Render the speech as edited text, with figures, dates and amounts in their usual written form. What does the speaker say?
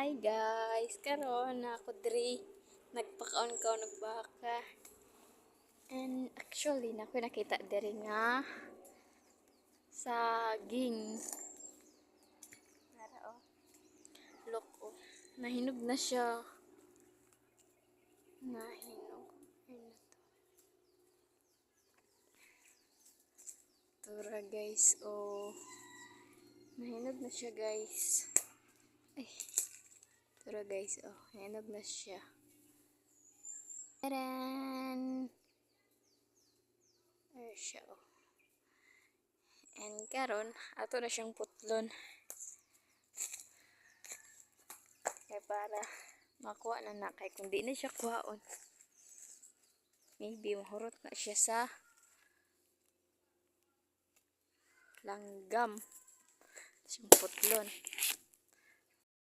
Hi guys, karon na ako diri nagpakaon nagbaka. And actually nako nakita diri nga saging. Nara oh. Look oh. Nahinog na siya. Nahinog. Ayun na to. Tura guys oh. Nahinog na siya guys. Ay. Tura guys oh. Nahinog na siya. Taran! Ayun siya oh. And karon ato na siyang putlon. Kaya para makuha na kay kung di na siya kuhaon. Maybe mahurot na siya sa langgam. Siyang putlon.